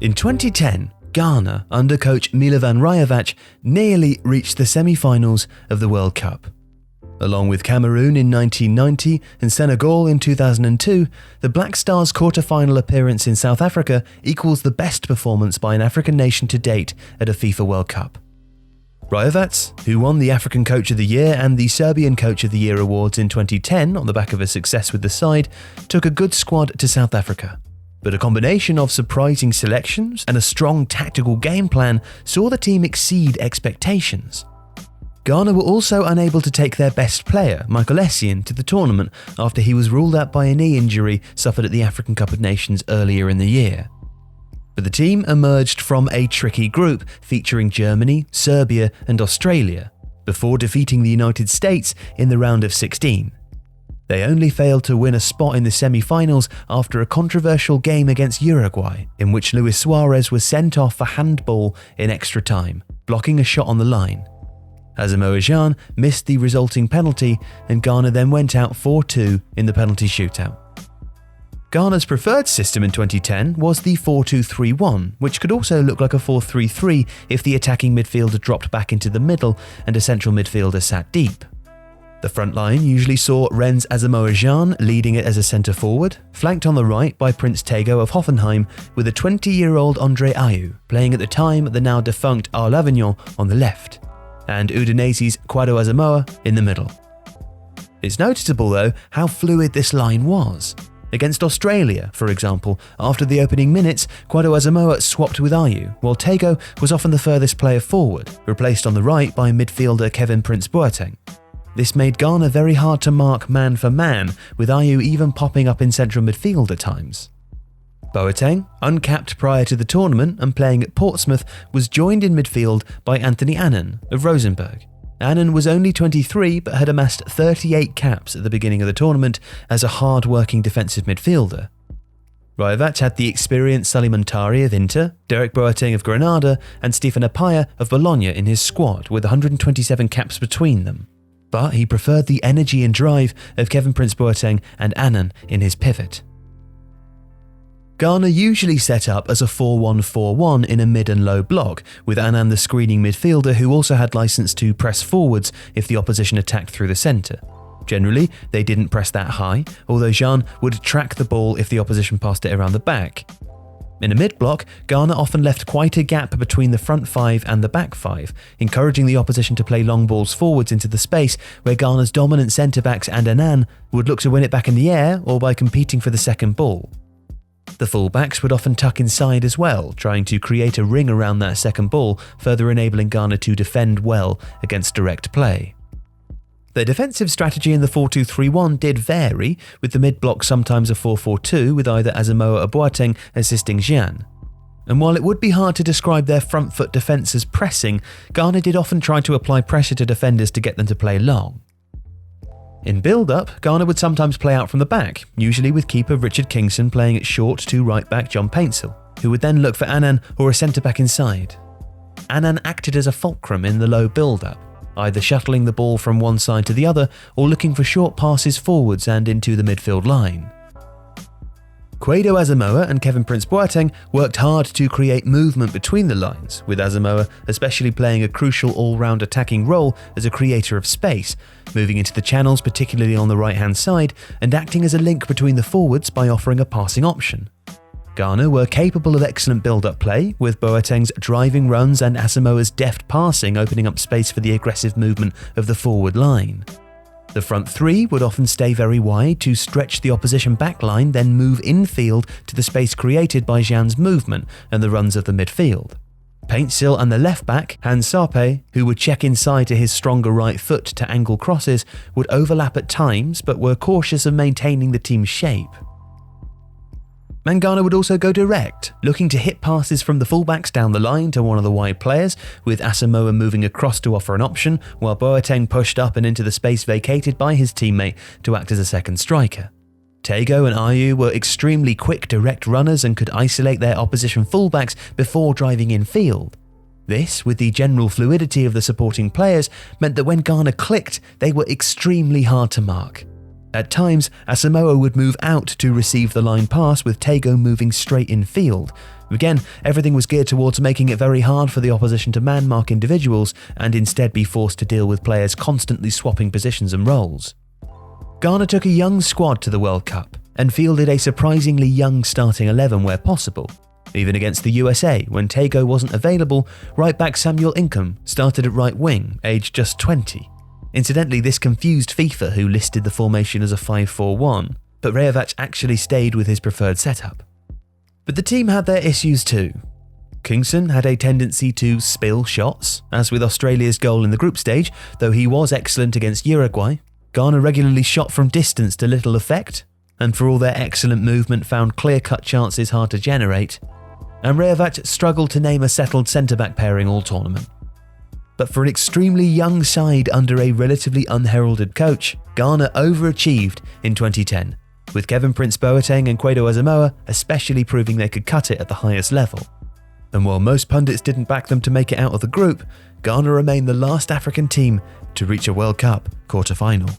In 2010, Ghana, under coach Milovan Rajevac, nearly reached the semi-finals of the World Cup. Along with Cameroon in 1990 and Senegal in 2002, the Black Stars' quarter-final appearance in South Africa equals the best performance by an African nation to date at a FIFA World Cup. Rajevac, who won the African Coach of the Year and the Serbian Coach of the Year awards in 2010 on the back of a success with the side, took a good squad to South Africa. But a combination of surprising selections and a strong tactical game plan saw the team exceed expectations. Ghana were also unable to take their best player, Michael Essien, to the tournament after he was ruled out by a knee injury suffered at the African Cup of Nations earlier in the year. But the team emerged from a tricky group featuring Germany, Serbia and Australia, before defeating the United States in the round of 16. They only failed to win a spot in the semi-finals after a controversial game against Uruguay, in which Luis Suarez was sent off for handball in extra time, blocking a shot on the line. Asamoah Gyan missed the resulting penalty, and Ghana then went out 4-2 in the penalty shootout. Ghana's preferred system in 2010 was the 4-2-3-1, which could also look like a 4-3-3 if the attacking midfielder dropped back into the middle and a central midfielder sat deep. The front line usually saw Rennes Asamoah Gyan leading it as a centre forward, flanked on the right by Prince Tego of Hoffenheim, with a 20-year-old Andre Ayew playing at the time at the now defunct Arles Avignon on the left, and Udinese's Kwadwo Asamoah in the middle. It's noticeable though how fluid this line was. Against Australia, for example, after the opening minutes, Kwadwo Asamoah swapped with Ayew, while Tego was often the furthest player forward, replaced on the right by midfielder Kevin Prince Boateng. This made Ghana very hard to mark man for man, with Ayew even popping up in central midfield at times. Boateng, uncapped prior to the tournament and playing at Portsmouth, was joined in midfield by Anthony Annan of Rosenborg. Annan was only 23 but had amassed 38 caps at the beginning of the tournament as a hard-working defensive midfielder. Rajevac had the experienced Salim Antari of Inter, Derek Boateng of Granada and Stephen Apaya of Bologna in his squad, with 127 caps between them. But he preferred the energy and drive of Kevin Prince Boateng and Annan in his pivot. Ghana usually set up as a 4-1-4-1 in a mid and low block, with Annan the screening midfielder who also had license to press forwards if the opposition attacked through the centre. Generally, they didn't press that high, although Gyan would track the ball if the opposition passed it around the back. In a mid-block, Ghana often left quite a gap between the front five and the back five, encouraging the opposition to play long balls forwards into the space where Ghana's dominant centre-backs and Annan would look to win it back in the air or by competing for the second ball. The full-backs would often tuck inside as well, trying to create a ring around that second ball, further enabling Ghana to defend well against direct play. Their defensive strategy in the 4-2-3-1 did vary, with the mid-block sometimes a 4-4-2 with either Asamoah or Boateng assisting Gyan. And while it would be hard to describe their front foot defence as pressing, Ghana did often try to apply pressure to defenders to get them to play long. In build-up, Ghana would sometimes play out from the back, usually with keeper Richard Kingson playing at short to right-back John Paintsil, who would then look for Annan or a centre-back inside. Annan acted as a fulcrum in the low build-up, either shuttling the ball from one side to the other or looking for short passes forwards and into the midfield line. Kwadwo Asamoah and Kevin Prince Boateng worked hard to create movement between the lines, with Asamoah especially playing a crucial all-round attacking role as a creator of space, moving into the channels particularly on the right-hand side and acting as a link between the forwards by offering a passing option. Ghana were capable of excellent build-up play, with Boateng's driving runs and Asamoah's deft passing opening up space for the aggressive movement of the forward line. The front three would often stay very wide to stretch the opposition backline, then move infield to the space created by Gyan's movement and the runs of the midfield. Paintsil and the left-back, Hans Sarpe, who would check inside to his stronger right foot to angle crosses, would overlap at times but were cautious of maintaining the team's shape. Ghana would also go direct, looking to hit passes from the fullbacks down the line to one of the wide players, with Asamoah moving across to offer an option, while Boateng pushed up and into the space vacated by his teammate to act as a second striker. Tego and Ayew were extremely quick direct runners and could isolate their opposition fullbacks before driving infield. This, with the general fluidity of the supporting players, meant that when Ghana clicked, they were extremely hard to mark. At times, Asamoah would move out to receive the line pass with Tago moving straight in field. Again, everything was geared towards making it very hard for the opposition to man-mark individuals and instead be forced to deal with players constantly swapping positions and roles. Ghana took a young squad to the World Cup and fielded a surprisingly young starting 11 where possible. Even against the USA, when Tago wasn't available, right-back Samuel Ingham started at right wing, aged just 20. Incidentally, this confused FIFA, who listed the formation as a 5-4-1, but Rajevac actually stayed with his preferred setup. But the team had their issues too. Kingston had a tendency to spill shots, as with Australia's goal in the group stage, though he was excellent against Uruguay. Ghana regularly shot from distance to little effect, and for all their excellent movement found clear-cut chances hard to generate, and Rajevac struggled to name a settled centre-back pairing all tournament. But for an extremely young side under a relatively unheralded coach, Ghana overachieved in 2010, with Kevin Prince Boateng and Kwedo Asamoah especially proving they could cut it at the highest level. And while most pundits didn't back them to make it out of the group, Ghana remained the last African team to reach a World Cup quarter-final.